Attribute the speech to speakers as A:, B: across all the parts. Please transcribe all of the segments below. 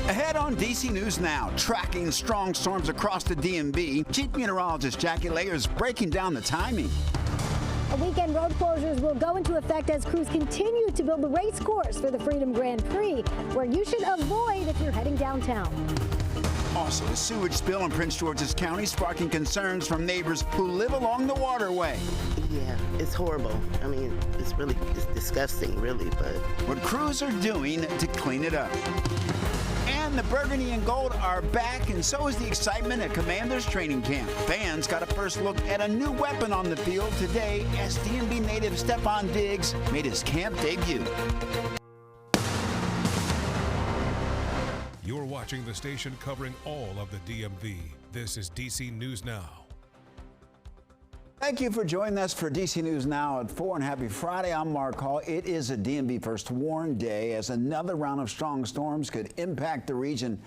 A: Ahead on DC News Now, tracking strong storms across the DMV, Chief Meteorologist Jackie Layer is breaking down the timing.
B: Weekend road closures will go into effect as crews continue to build the race course for the Freedom Grand Prix, where you should avoid if you're heading downtown.
A: Also, a sewage spill in Prince George's County sparking concerns from neighbors who live along the waterway.
C: Yeah, it's horrible. I mean, it's disgusting, really, but
A: what crews are doing to clean it up. And the burgundy and gold are back, and so is the excitement at Commander's training camp. Fans got a first look at a new weapon on the field today as DMV native Stephon Diggs made his camp debut.
D: You're watching the station covering all of the DMV. This is DC News Now.
A: Thank you for joining us for DC News Now at 4, and happy Friday. I'm Mark Hall. It is a DMV First Warn Day as another round of strong storms could impact the region.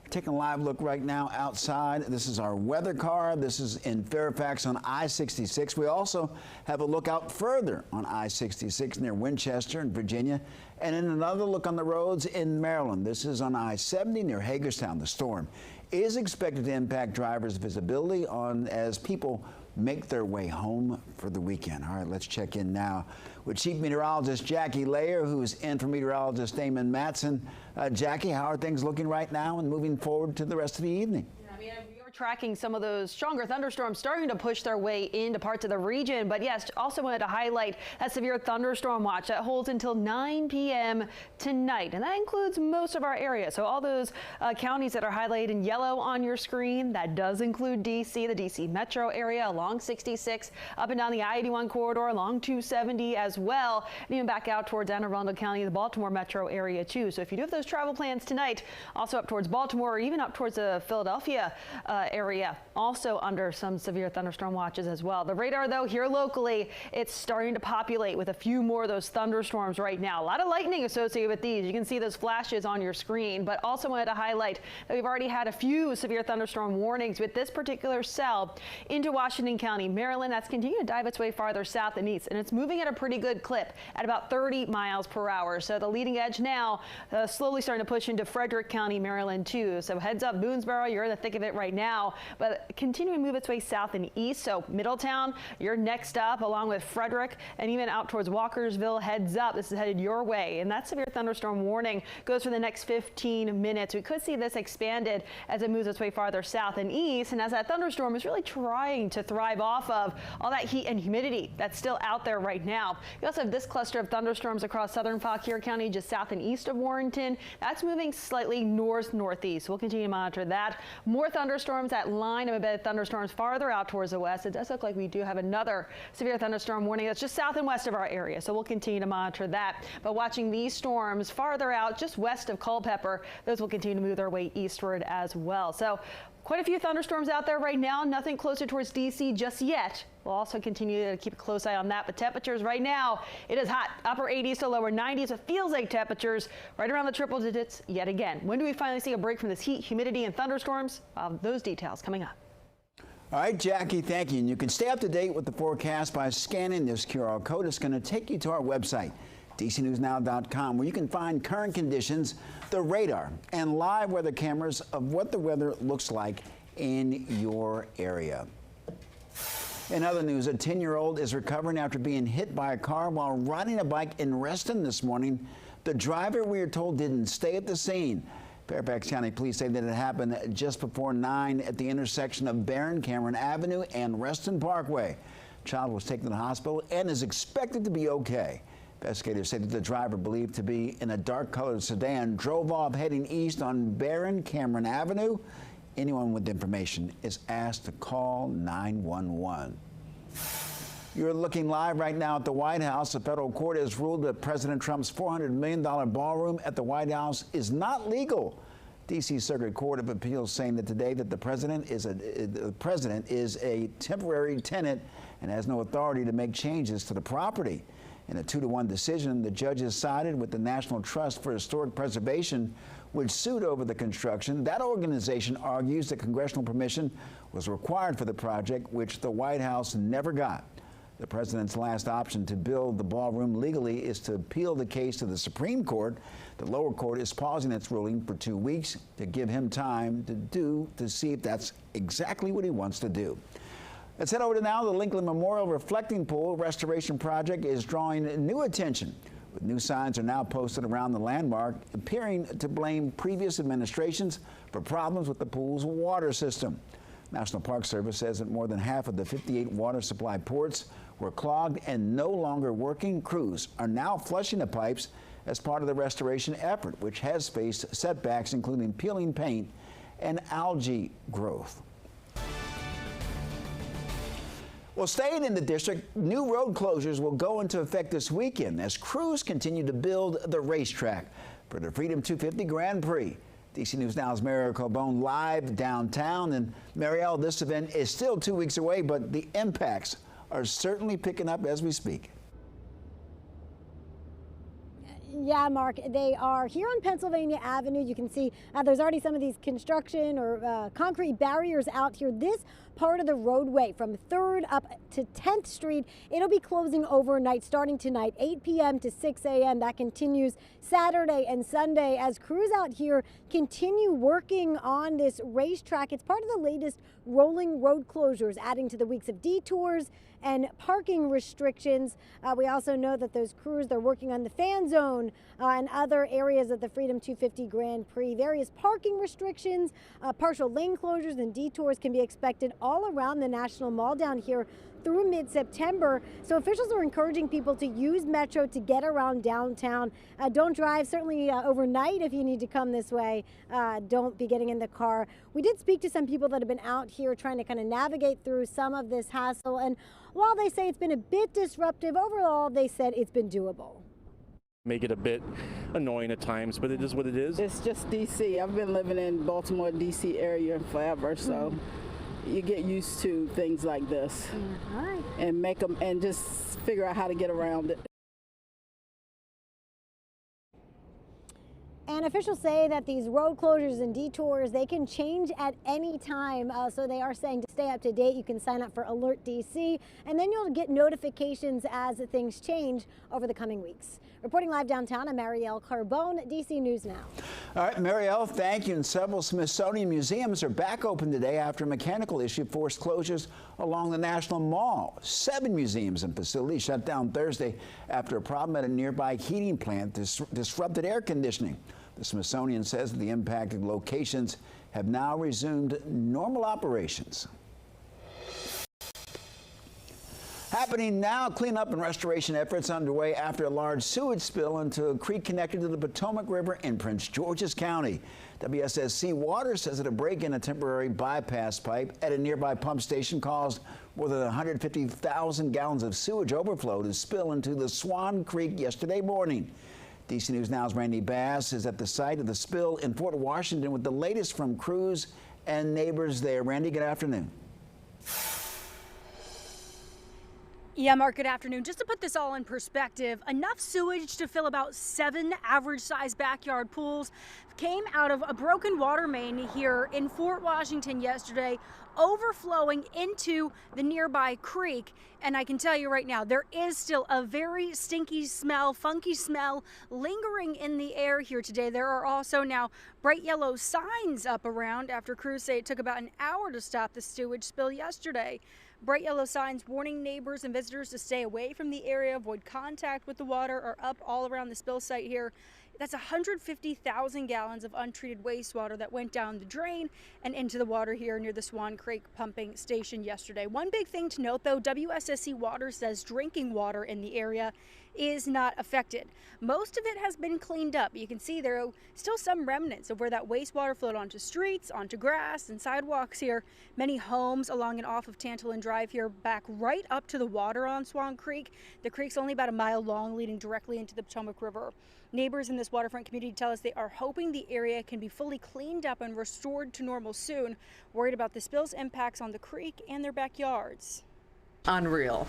A: Taking a live look right now outside. This is our weather car. This is in Fairfax on I-66. We also have a look out further on I-66 near Winchester in Virginia. And in another look on the roads in Maryland. This is on I-70 near Hagerstown. The storm is expected to impact drivers' visibility as people make their way home for the weekend. All right, let's check in now with Chief Meteorologist Jackie Layer, who's in for meteorologist Damon Matson. Jackie, how are things looking right now and moving forward to the rest of the evening?
E: We're tracking some of those stronger thunderstorms starting to push their way into parts of the region. But yes, also wanted to highlight that severe thunderstorm watch that holds until 9 p.m. tonight. And that includes most of our area. So all those counties that are highlighted in yellow on your screen, that does include DC, the DC metro area along 66, up and down the I-81 corridor along 270 as well, and even back out towards Anne Arundel County, the Baltimore metro area too. So if you do have those travel plans tonight, also up towards Baltimore or even up towards the Philadelphia area, also under some severe thunderstorm watches as well. The radar, though, here locally, it's starting to populate with a few more of those thunderstorms right now. A lot of lightning associated with these. You can see those flashes on your screen, but also wanted to highlight that we've already had a few severe thunderstorm warnings with this particular cell into Washington County, Maryland. That's continuing to dive its way farther south and east, and it's moving at a pretty good clip at about 30 miles per hour. So the leading edge now slowly starting to push into Frederick County, Maryland, too. So heads up, Boonesboro, you're in the thick of it right now. But continuing to move its way south and east. So Middletown, you're next up, along with Frederick, and even out towards Walkersville. Heads up, this is headed your way. And that severe thunderstorm warning goes for the next 15 minutes. We could see this expanded as it moves its way farther south and east. And as that thunderstorm is really trying to thrive off of all that heat and humidity that's still out there right now. We also have this cluster of thunderstorms across southern Fauquier County, just south and east of Warrenton. That's moving slightly north-northeast. We'll continue to monitor that. More thunderstorms, that line of embedded thunderstorms farther out towards the west. It does look like we do have another severe thunderstorm warning that's just south and west of our area, so we'll continue to monitor that. But watching these storms farther out just west of Culpeper, those will continue to move their way eastward as well. So quite a few thunderstorms out there right now, nothing closer towards DC just yet. We'll also continue to keep a close eye on that. But temperatures right now, it is hot, upper 80s to lower 90s. It feels like temperatures right around the triple digits yet again. When do we finally see a break from this heat, humidity, and thunderstorms? Those details coming up.
A: All right, Jackie, thank you. And you can stay up to date with the forecast by scanning this QR code. It's going to take you to our website, DCNewsNow.com, where you can find current conditions, the radar, and live weather cameras of what the weather looks like in your area. In other news, a 10-year-old is recovering after being hit by a car while riding a bike in Reston this morning. The driver, we are told, didn't stay at the scene. Fairfax County Police say that it happened just before 9 at the intersection of Barron Cameron Avenue and Reston Parkway. The child was taken to the hospital and is expected to be okay. Investigators say that the driver, believed to be in a dark-colored sedan, drove off heading east on Barron Cameron Avenue. Anyone with information is asked to call 911. You're looking live right now at the White House. A federal court has ruled that President Trump's $400 million ballroom at the White House is not legal. D.C. Circuit Court of Appeals saying that today that the president is a temporary tenant and has no authority to make changes to the property. In a 2-to-1 decision, the judges sided with the National Trust for Historic Preservation, which sued over the construction. That organization argues that congressional permission was required for the project, which the White House never got. The president's last option to build the ballroom legally is to appeal the case to the Supreme Court. The lower court is pausing its ruling for 2 weeks to give him time to see if that's exactly what he wants to do. Let's head over to now the Lincoln Memorial Reflecting Pool restoration project is drawing new attention. With new signs are now posted around the landmark, appearing to blame previous administrations for problems with the pool's water system. National Park Service says that more than half of the 58 water supply ports were clogged and no longer working. Crews are now flushing the pipes as part of the restoration effort, which has faced setbacks including peeling paint and algae growth. Well, staying in the district, new road closures will go into effect this weekend as crews continue to build the racetrack for the Freedom 250 Grand Prix. DC News Now's Marielle Carbone live downtown. And Marielle, this event is still 2 weeks away, but the impacts are certainly picking up as we speak.
B: Yeah, Mark, they are here on Pennsylvania Avenue. You can see there's already some of these construction or concrete barriers out here. This part of the roadway from 3rd up to 10th Street, it'll be closing overnight starting tonight, 8 p.m. to 6 a.m. That continues Saturday and Sunday as crews out here continue working on this racetrack. It's part of the latest rolling road closures, adding to the weeks of detours and parking restrictions. We also know that those crews, they're working on the fan zone and other areas of the Freedom 250 Grand Prix. Various parking restrictions, partial lane closures and detours can be expected all around the National Mall down here through mid-September. So officials are encouraging people to use Metro to get around downtown. Don't drive, certainly overnight if you need to come this way. Don't be getting in the car. We did speak to some people that have been out here trying to kind of navigate through some of this hassle. And while they say it's been a bit disruptive, overall they said it's been doable.
F: Make it a bit annoying at times, but it is what it is.
G: It's just DC. I've been living in Baltimore, DC area forever, so you get used to things like this and make them and just figure out how to get around it.
B: And officials say that these road closures and detours, they can change at any time. So they are saying to stay up to date, you can sign up for Alert DC, and then you'll get notifications as things change over the coming weeks. Reporting live downtown, I'm Marielle Carbone, DC News Now.
A: All right, Marielle, thank you. And several Smithsonian museums are back open today after a mechanical issue forced closures along the National Mall. 7 museums and facilities shut down Thursday after a problem at a nearby heating plant disrupted air conditioning. The Smithsonian says that the impacted locations have now resumed normal operations. Happening now, cleanup and restoration efforts underway after a large sewage spill into a creek connected to the Potomac River in Prince George's County. WSSC Water says that a break in a temporary bypass pipe at a nearby pump station caused more than 150,000 gallons of sewage overflow to spill into the Swan Creek yesterday morning. DC News Now's Randy Bass is at the site of the spill in Fort Washington with the latest from crews and neighbors there. Randy, good afternoon.
H: Yeah, Mark, good afternoon. Just to put this all in perspective, enough sewage to fill about 7 average-sized backyard pools came out of a broken water main here in Fort Washington yesterday, overflowing into the nearby creek. And I can tell you right now, there is still a very stinky smell, funky smell lingering in the air here today. There are also now bright yellow signs up around after crews say it took about an hour to stop the sewage spill yesterday. Bright yellow signs warning neighbors and visitors to stay away from the area, avoid contact with the water, are up all around the spill site here. That's 150,000 gallons of untreated wastewater that went down the drain and into the water here near the Swan Creek pumping station yesterday. One big thing to note, though, WSSC Water says drinking water in the area is not affected. Most of it has been cleaned up. You can see there are still some remnants of where that wastewater flowed onto streets, onto grass and sidewalks here. Many homes along and off of Tantalin Drive here back right up to the water on Swan Creek. The creek's only about a mile long, leading directly into the Potomac River. Neighbors in this waterfront community tell us they are hoping the area can be fully cleaned up and restored to normal soon, worried about the spill's impacts on the creek and their backyards.
I: unreal.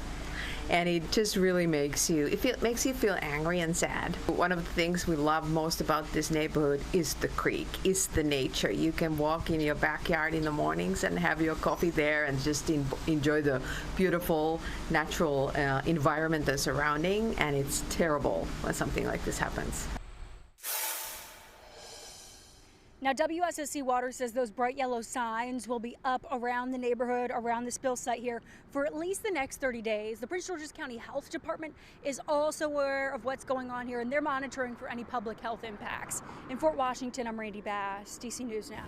I: And it just really makes you feel angry and sad. One of the things we love most about this neighborhood is the creek, is the nature. You can walk in your backyard in the mornings and have your coffee there and just enjoy the beautiful natural environment that's surrounding, and it's terrible when something like this happens.
H: Now, WSSC Water says those bright yellow signs will be up around the neighborhood, around the spill site here for at least the next 30 days. The Prince George's County Health Department is also aware of what's going on here, and they're monitoring for any public health impacts. In Fort Washington, I'm Randy Bass, DC News Now.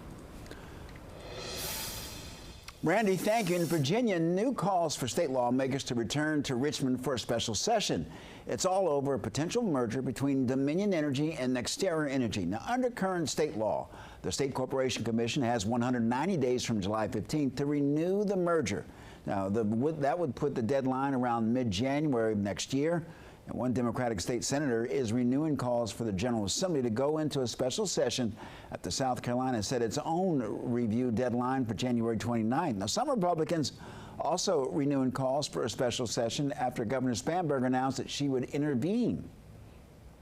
A: Randy, thank you. In Virginia, new calls for state lawmakers to return to Richmond for a special session. It's all over a potential merger between Dominion Energy and NextEra Energy. Now, under current state law, the State Corporation Commission has 190 days from July 15th to renew the merger. Now, that would put the deadline around mid-January of next year. And one Democratic state senator is renewing calls for the General Assembly to go into a special session after South Carolina set its own review deadline for January 29th. Now, some Republicans also renewing calls for a special session after Governor Spanberg announced that she would intervene.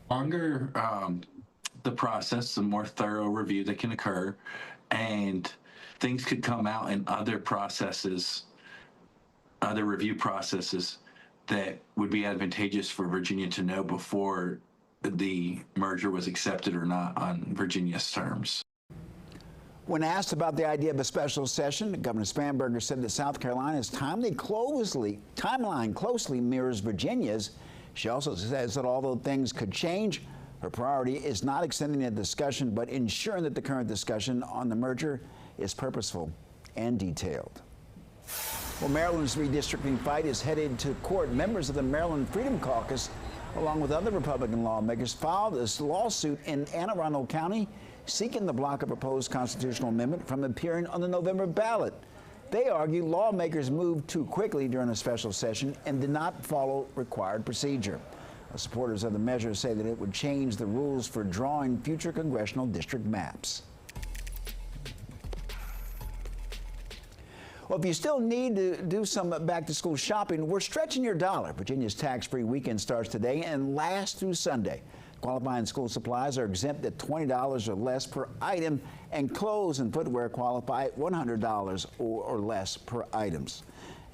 J: Longer the process, the more thorough review that can occur, and things could come out in other processes, other review processes that would be advantageous for Virginia to know before the merger was accepted or not on Virginia's terms.
A: When asked about the idea of a special session, Governor Spanberger said that South Carolina's timeline closely mirrors Virginia's. She also says that although things could change, her priority is not extending the discussion, but ensuring that the current discussion on the merger is purposeful and detailed. Well, Maryland's redistricting fight is headed to court. Members of the Maryland Freedom Caucus, along with other Republican lawmakers, filed this lawsuit in Anne Arundel County, seeking to block a proposed constitutional amendment from appearing on the November ballot. They argue lawmakers moved too quickly during a special session and did not follow required procedure. Supporters of the measure say that it would change the rules for drawing future congressional district maps. Well, if you still need to do some back-to-school shopping, we're stretching your dollar. Virginia's tax-free weekend starts today and lasts through Sunday. Qualifying school supplies are exempt at $20 or less per item, and clothes and footwear qualify at $100 or less per items.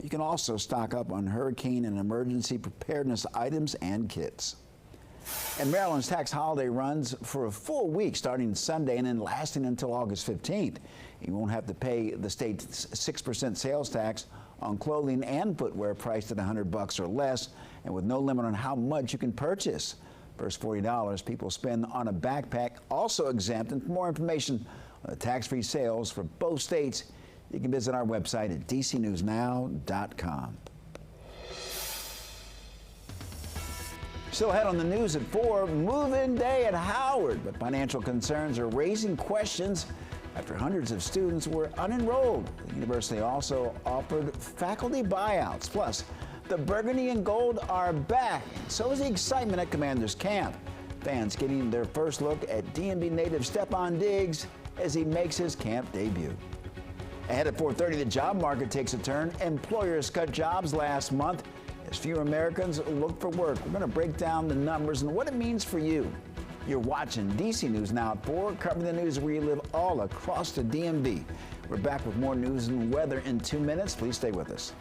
A: You can also stock up on hurricane and emergency preparedness items and kits. And Maryland's tax holiday runs for a full week starting Sunday and then lasting until August 15th. You won't have to pay the state's 6% sales tax on clothing and footwear priced at $100 or less, and with no limit on how much you can purchase. First $40 people spend on a backpack also exempt. And for more information on the tax-free sales for both states, you can visit our website at dcnewsnow.com. Still ahead on the news at 4, move-in day at Howard, but financial concerns are raising questions after hundreds of students were unenrolled. The university also offered faculty buyouts. Plus, the burgundy and gold are back. So is the excitement at Commander's Camp. Fans getting their first look at DMV native Stephon Diggs as he makes his camp debut. Ahead at 4:30, the job market takes a turn. Employers cut jobs last month as fewer Americans look for work. We're going to break down the numbers and what it means for you. You're watching DC News Now at 4, covering the news where you live all across the DMV. We're back with more news and weather in 2 minutes. Please stay with us.